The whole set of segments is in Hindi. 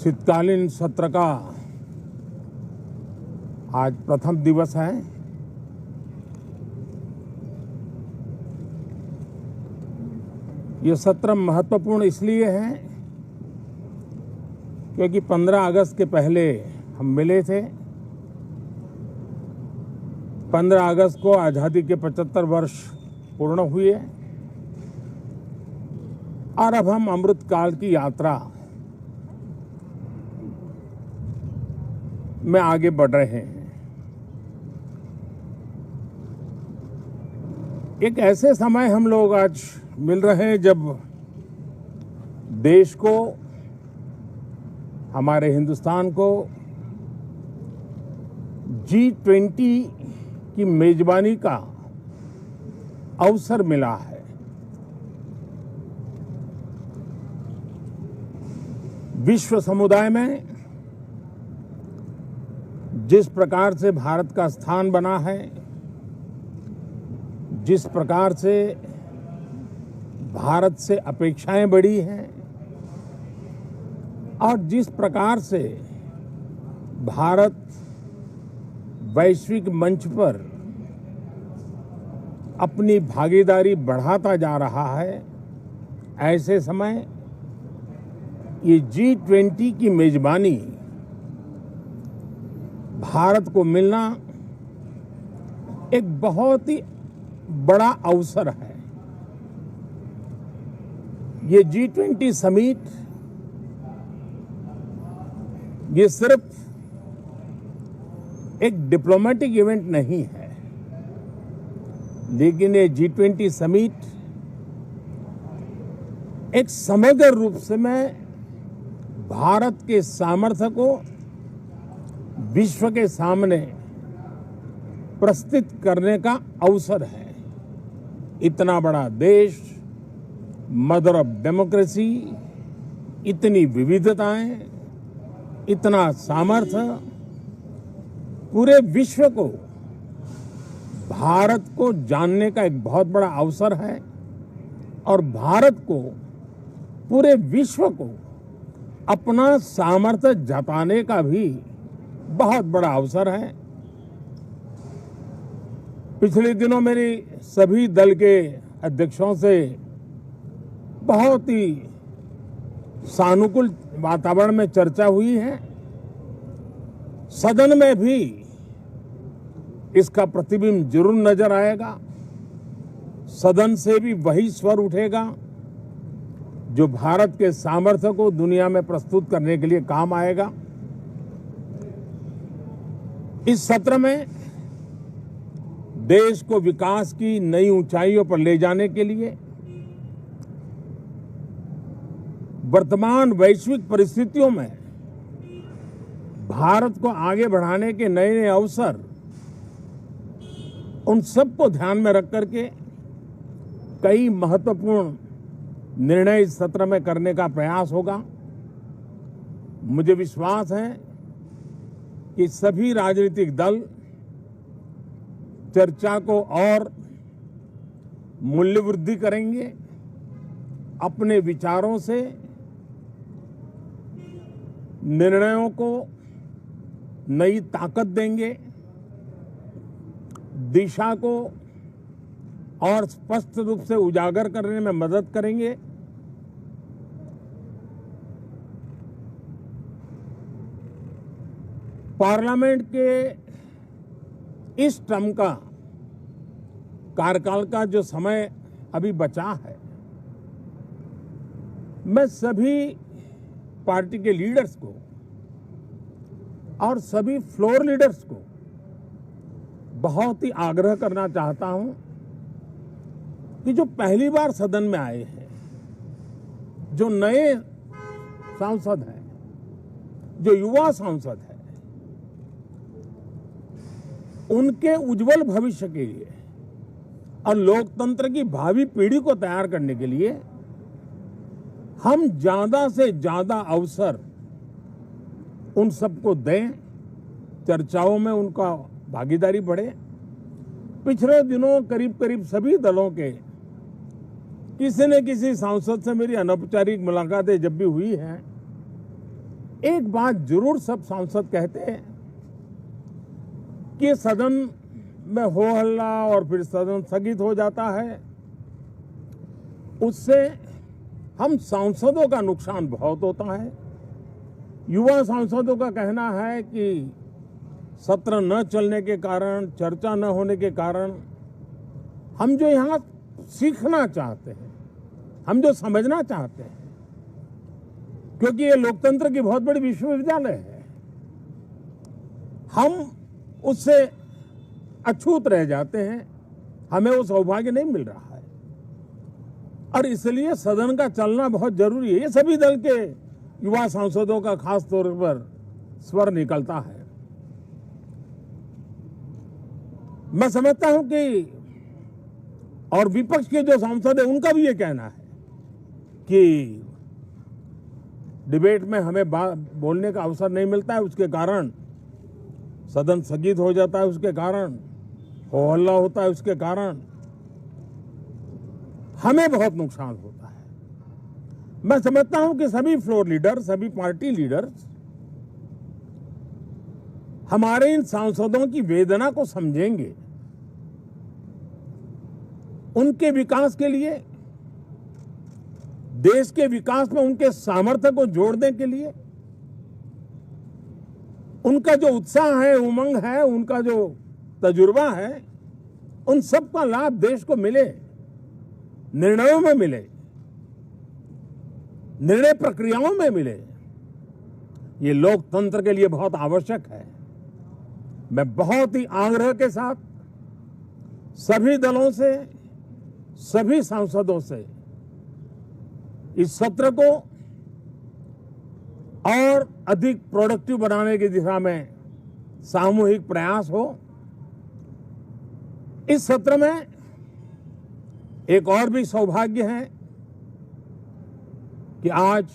शीतकालीन सत्र का आज प्रथम दिवस है। ये सत्र महत्वपूर्ण इसलिए है क्योंकि 15 अगस्त के पहले हम मिले थे। 15 अगस्त को आज़ादी के 75 वर्ष पूर्ण हुए और अब हम अमृतकाल की यात्रा में आगे बढ़ रहे हैं। एक ऐसे समय हम लोग आज मिल रहे हैं जब देश को, हमारे हिंदुस्तान को G20 की मेजबानी का अवसर मिला है। विश्व समुदाय में जिस प्रकार से भारत का स्थान बना है, जिस प्रकार से भारत से अपेक्षाएं बढ़ी हैं और जिस प्रकार से भारत वैश्विक मंच पर अपनी भागीदारी बढ़ाता जा रहा है, ऐसे समय ये G20 की मेजबानी भारत को मिलना एक बहुत ही बड़ा अवसर है। ये G20 समिट ये सिर्फ एक डिप्लोमेटिक इवेंट नहीं है, लेकिन ये G20 समिट एक समग्र रूप से मैं भारत के सामर्थ्य को विश्व के सामने प्रस्तुत करने का अवसर है। इतना बड़ा देश, मदर ऑफ डेमोक्रेसी, इतनी विविधताएं, इतना सामर्थ्य, पूरे विश्व को भारत को जानने का एक बहुत बड़ा अवसर है और भारत को, पूरे विश्व को अपना सामर्थ्य जताने का भी बहुत बड़ा अवसर है। पिछले दिनों मेरी सभी दल के अध्यक्षों से बहुत ही सानुकूल वातावरण में चर्चा हुई है। सदन में भी इसका प्रतिबिंब जरूर नजर आएगा। सदन से भी वही स्वर उठेगा जो भारत के सामर्थ्य को दुनिया में प्रस्तुत करने के लिए काम आएगा। इस सत्र में देश को विकास की नई ऊंचाइयों पर ले जाने के लिए वर्तमान वैश्विक परिस्थितियों में भारत को आगे बढ़ाने के नए नए अवसर, उन सबको ध्यान में रख करके कई महत्वपूर्ण निर्णय इस सत्र में करने का प्रयास होगा। मुझे विश्वास है कि सभी राजनीतिक दल चर्चा को और मूल्य वृद्धि करेंगे, अपने विचारों से निर्णयों को नई ताकत देंगे, दिशा को और स्पष्ट रूप से उजागर करने में मदद करेंगे। पार्लियामेंट के इस टर्म का कार्यकाल का जो समय अभी बचा है, मैं सभी पार्टी के लीडर्स को और सभी फ्लोर लीडर्स को बहुत ही आग्रह करना चाहता हूं कि जो पहली बार सदन में आए हैं, जो नए सांसद हैं, जो युवा सांसद हैं, उनके उज्जवल भविष्य के लिए और लोकतंत्र की भावी पीढ़ी को तैयार करने के लिए हम ज्यादा से ज्यादा अवसर उन सबको दें, चर्चाओं में उनका भागीदारी बढ़े। पिछले दिनों करीब करीब सभी दलों के किसी न किसी सांसद से मेरी अनौपचारिक मुलाकातें जब भी हुई हैं, एक बात जरूर सब सांसद कहते हैं कि सदन में हो हल्ला और फिर सदन स्थगित हो जाता है, उससे हम सांसदों का नुकसान बहुत होता है। युवा सांसदों का कहना है कि सत्र न चलने के कारण, चर्चा न होने के कारण हम जो यहाँ सीखना चाहते हैं, हम जो समझना चाहते हैं, क्योंकि ये लोकतंत्र की बहुत बड़ी विश्वविद्यालय है, हम उससे अछूत रह जाते हैं, हमें वो सौभाग्य नहीं मिल रहा है और इसलिए सदन का चलना बहुत जरूरी है। ये सभी दल के युवा सांसदों का खास तौर पर स्वर निकलता है। मैं समझता हूं कि और विपक्ष के जो सांसद है उनका भी ये कहना है कि डिबेट में हमें बोलने का अवसर नहीं मिलता है, उसके कारण सदन स्थगित हो जाता है, उसके कारण हो हल्ला होता है, उसके कारण हमें बहुत नुकसान होता है। मैं समझता हूं कि सभी फ्लोर लीडर, सभी पार्टी लीडर्स हमारे इन सांसदों की वेदना को समझेंगे, उनके विकास के लिए, देश के विकास में उनके सामर्थ्य को जोड़ने के लिए, उनका जो उत्साह है, उमंग है, उनका जो तजुर्बा है, उन सब का लाभ देश को मिले, निर्णयों में मिले, निर्णय प्रक्रियाओं में मिले। ये लोकतंत्र के लिए बहुत आवश्यक है। मैं बहुत ही आग्रह के साथ सभी दलों से, सभी सांसदों से इस सत्र को और अधिक प्रोडक्टिव बनाने की दिशा में सामूहिक प्रयास हो। इस सत्र में एक और भी सौभाग्य है कि आज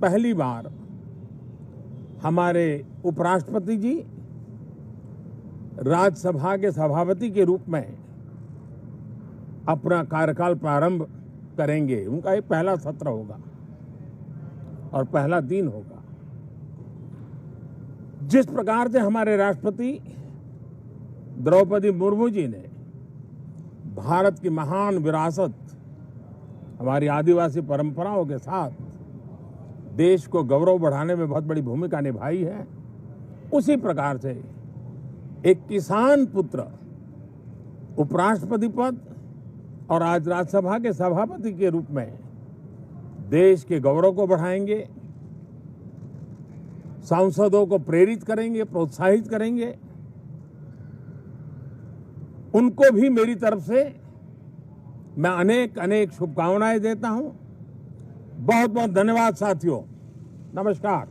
पहली बार हमारे उपराष्ट्रपति जी राज्यसभा के सभापति के रूप में अपना कार्यकाल प्रारंभ करेंगे। उनका ये पहला सत्र होगा और पहला दिन होगा। जिस प्रकार से हमारे राष्ट्रपति द्रौपदी मुर्मू जी ने भारत की महान विरासत, हमारी आदिवासी परंपराओं के साथ देश को गौरव बढ़ाने में बहुत बड़ी भूमिका निभाई है, उसी प्रकार से एक किसान पुत्र उपराष्ट्रपति पद और आज राज्यसभा के सभापति के रूप में देश के गौरव को बढ़ाएंगे, सांसदों को प्रेरित करेंगे, प्रोत्साहित करेंगे। उनको भी मेरी तरफ से मैं अनेक अनेक शुभकामनाएं देता हूं। बहुत बहुत धन्यवाद साथियों। नमस्कार।